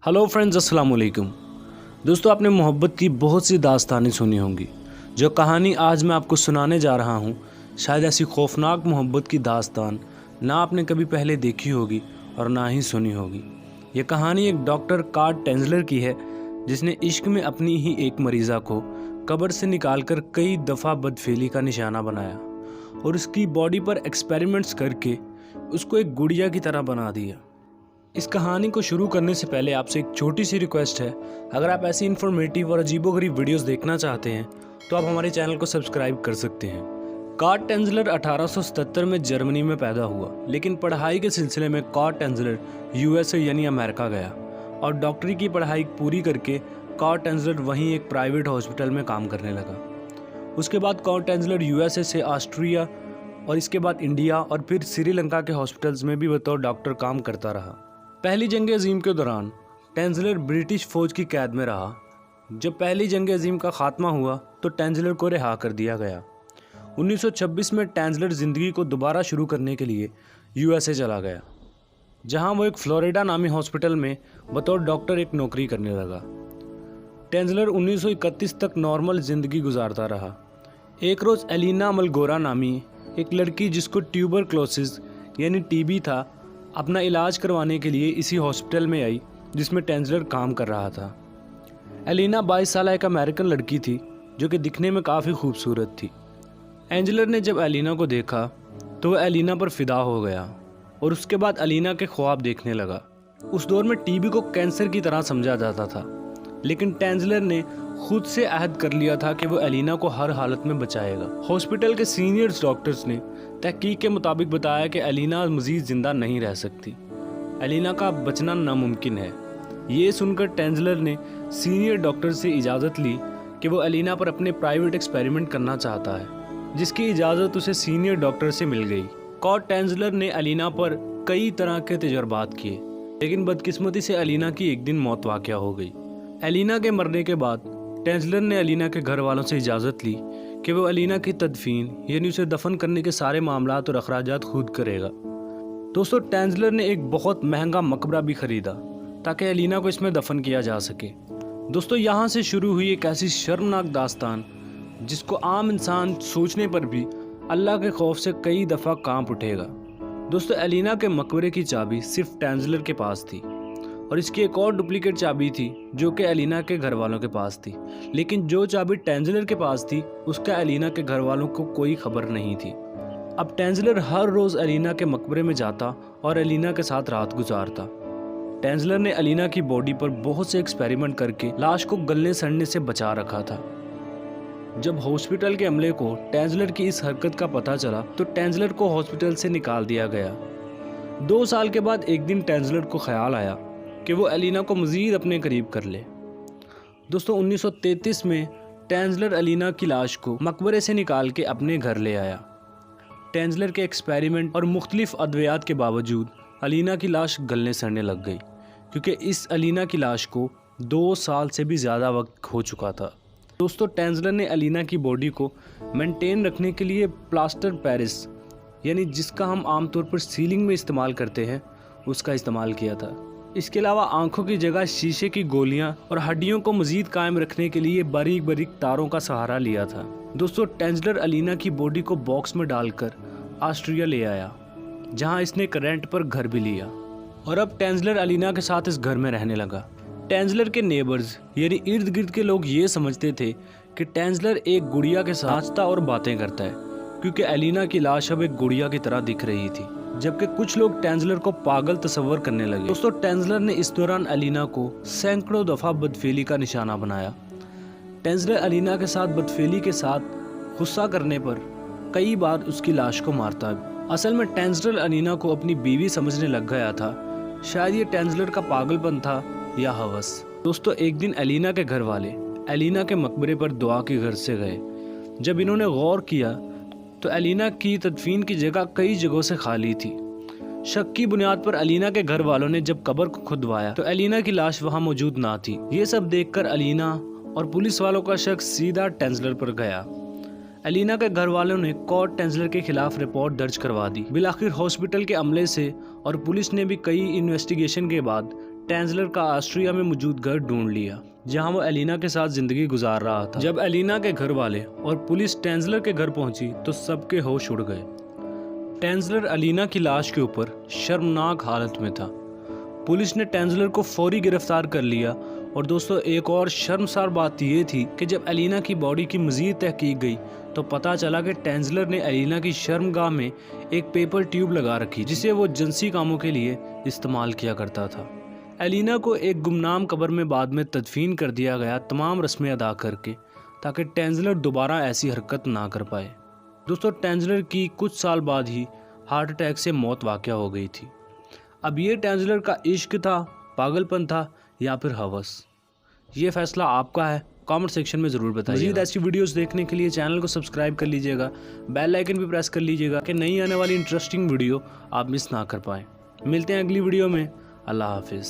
Hello friends, अस्सलाम वालेकुम। दोस्तों, आपने मोहब्बत की बहुत सी दास्तानें सुनी होंगी। जो कहानी आज मैं आपको सुनाने जा रहा हूँ, शायद ऐसी खौफनाक मोहब्बत की दास्तान ना आपने कभी पहले देखी होगी और ना ही सुनी होगी। ये कहानी एक डॉक्टर कार्ल टेंजलर की है, जिसने इश्क में अपनी ही एक मरीज़ा को कब्र से निकालकर कई दफ़ा बदफेली का निशाना बनाया और उसकी बॉडी पर एक्सपेरिमेंट्स करके उसको एक गुड़िया की तरह बना दिया। इस कहानी को शुरू करने से पहले आपसे एक छोटी सी रिक्वेस्ट है। अगर आप ऐसी इन्फॉर्मेटिव और अजीबोगरीब वीडियोस देखना चाहते हैं तो आप हमारे चैनल को सब्सक्राइब कर सकते हैं। कार्ल टेंजलर 1877 में जर्मनी में पैदा हुआ, लेकिन पढ़ाई के सिलसिले में कार्ल टेंजलर यूएसए यानी अमेरिका गया और डॉक्टरी की पढ़ाई पूरी करके कार्ल टेंजलर वहीं एक प्राइवेट हॉस्पिटल में काम करने लगा। उसके बाद कार्ल टेंजलर यूएसए से ऑस्ट्रिया और इसके बाद इंडिया और फिर श्रीलंका के हॉस्पिटल्स में भी बतौर डॉक्टर काम करता रहा। पहली जंग अजीम के दौरान टेंजलर ब्रिटिश फ़ौज की कैद में रहा। जब पहली जंग अजीम का खात्मा हुआ तो टेंजलर को रिहा कर दिया गया। 1926 में टेंजलर ज़िंदगी को दोबारा शुरू करने के लिए यूएसए चला गया, जहां वो एक फ्लोरिडा नामी हॉस्पिटल में बतौर डॉक्टर एक नौकरी करने लगा। टेंजलर 1931 तक नॉर्मल ज़िंदगी गुजारता रहा। एक रोज़ एलिना मलगोरा नामी एक लड़की, जिसको ट्यूबरक्लोसिस यानी टीबी था, अपना इलाज करवाने के लिए इसी हॉस्पिटल में आई जिसमें टेंजलर काम कर रहा था। एलिना 22 साल एक अमेरिकन लड़की थी जो कि दिखने में काफ़ी खूबसूरत थी। टेंजलर ने जब एलिना को देखा तो वह एलिना पर फिदा हो गया और उसके बाद एलिना के ख्वाब देखने लगा। उस दौर में टीबी को कैंसर की तरह समझा जाता था, लेकिन टेंजलर ने खुद से अहद कर लिया था कि वो एलिना को हर हालत में बचाएगा। हॉस्पिटल के सीनियर डॉक्टर्स ने तहकीक के मुताबिक बताया कि एलिना मज़ीद ज़िंदा नहीं रह सकती। एलिना का बचना नामुमकिन है। ये सुनकर टेंजलर ने सीनियर डॉक्टर से इजाज़त ली कि वो एलिना पर अपने प्राइवेट एक्सपेरिमेंट करना चाहता है, जिसकी इजाज़त उसे सीनियर डॉक्टर से मिल गई। कार्ल टेंजलर ने एलिना पर कई तरह के तजर्बात किए, लेकिन बदकिस्मती से एलिना की एक दिन मौत वाक़या हो गई। एलिना के मरने के बाद टेंजलर ने एलिना के घर वालों से इजाज़त ली कि वो एलिना की तदफीन यानी उसे दफन करने के सारे मामलात और अखराजात खुद करेगा। दोस्तों, टेंजलर ने एक बहुत महंगा मकबरा भी ख़रीदा ताकि एलिना को इसमें दफन किया जा सके। दोस्तों, यहाँ से शुरू हुई एक ऐसी शर्मनाक दास्तान जिसको आम इंसान सोचने पर भी अल्लाह के खौफ से कई दफ़ा कांप उठेगा। दोस्तों, एलिना के मकबरे की चाबी सिर्फ टेंजलर के पास थी और इसकी एक और डुप्लीकेट चाबी थी जो कि एलिना के घर वालों के पास थी, लेकिन जो चाबी टेंजलर के पास थी उसका एलिना के घर वालों को कोई खबर नहीं थी। अब टेंजलर हर रोज़ एलिना के मकबरे में जाता और एलिना के साथ रात गुजारता। टेंजलर ने एलिना की बॉडी पर बहुत से एक्सपेरिमेंट करके लाश को गलने सड़ने से बचा रखा था। जब हॉस्पिटल के अमले को टेंजलर की इस हरकत का पता चला तो टेंजलर को हॉस्पिटल से निकाल दिया गया। 2 साल के बाद एक दिन टेंजलर को ख्याल आया कि वो एलिना को मज़ीद अपने करीब कर ले। दोस्तों, 1933 में टेंजलर एलिना की लाश को मकबरे से निकाल के अपने घर ले आया। टेंजलर के एक्सपेरिमेंट और मुख्तलिफ अद्वियात के बावजूद एलिना की लाश गलने सड़ने लग गई, क्योंकि इस एलिना की लाश को 2 साल से भी ज़्यादा वक्त हो चुका था। दोस्तों, टेंजलर ने एलिना की बॉडी को मेंटेन रखने के लिए प्लास्टर पेरिस यानी जिसका हम आमतौर पर सीलिंग में इस्तेमाल करते हैं उसका इस्तेमाल किया था। इसके अलावा आंखों की जगह शीशे की गोलियां और हड्डियों को मज़ीद कायम रखने के लिए बारीक बारीक तारों का सहारा लिया था। दोस्तों, टेंजलर एलिना की बॉडी को बॉक्स में डालकर ऑस्ट्रिया ले आया, जहां इसने रेंट पर घर भी लिया और अब टेंजलर एलिना के साथ इस घर में रहने लगा। टेंजलर के नेबर्स यानी इर्द गिर्द के लोग ये समझते थे कि टेंजलर एक गुड़िया के साथ नाचता और बातें करता है, क्योंकि एलिना की लाश अब एक गुड़िया की तरह दिख रही थी, जबकि कुछ लोग टेंजलर को पागल तस्वर करने लगे। दोस्तों, टेंजलर ने इस दौरान एलिना को सैकड़ों दफ़ा बदफेली का निशाना बनाया। टेंजलर एलिना के साथ बदफेली के साथ गुस्सा करने पर कई बार उसकी लाश को मारता भी। असल में टेंजलर एलिना को अपनी बीवी समझने लग गया था। शायद ये टेंजलर का पागलपन था या हवस। दोस्तों, एक दिन एलिना के घर वाले एलिना के मकबरे पर दुआ के घर से गए। जब इन्होंने गौर किया तो एलिना की तदफीन की जगह कई जगहों से खाली थी। शक की बुनियाद पर एलिना के घर वालों ने जब कब्र को खुदवाया तो एलिना की लाश वहां मौजूद ना थी। ये सब देखकर एलिना और पुलिस वालों का शक सीधा टेंजलर पर गया। एलिना के घर वालों ने कार्ल टेंजलर के खिलाफ रिपोर्ट दर्ज करवा दी। बिलाखिर हॉस्पिटल के अमले से और पुलिस ने भी कई इन्वेस्टिगेशन के बाद टेंजलर का ऑस्ट्रिया में मौजूद घर ढूंढ लिया जहां वो एलिना के साथ जिंदगी गुजार रहा था। जब एलिना के घर वाले और पुलिस टेंजलर के घर पहुंची तो सबके होश उड़ गए। टेंजलर एलिना की लाश के ऊपर शर्मनाक हालत में था। पुलिस ने टेंजलर को फौरी गिरफ्तार कर लिया। और दोस्तों, एक और शर्मसार बात यह थी कि जब एलिना की बॉडी की मज़ीद तहकीक गई तो पता चला कि टेंजलर ने एलिना की शर्मगाह में एक पेपर ट्यूब लगा रखी जिसे वो जिनसी कामों के लिए इस्तेमाल किया करता था। एलिना को एक गुमनाम कब्र में बाद में तदफीन कर दिया गया, तमाम रस्में अदा करके, ताकि टेंजलर दोबारा ऐसी हरकत ना कर पाए। दोस्तों, टेंजलर की कुछ साल बाद ही हार्ट अटैक से मौत वाक़या हो गई थी। अब ये टेंजलर का इश्क था, पागलपन था या फिर हवस, ये फैसला आपका है। कमेंट सेक्शन में ज़रूर बताइए। मज़ीद ऐसी वीडियोस देखने के लिए चैनल को सब्सक्राइब कर लीजिएगा, बेल आइकन भी प्रेस कर लीजिएगा कि नई आने वाली इंटरेस्टिंग वीडियो आप मिस ना कर पाएँ। मिलते हैं अगली वीडियो में। अल्लाह हाफिज़।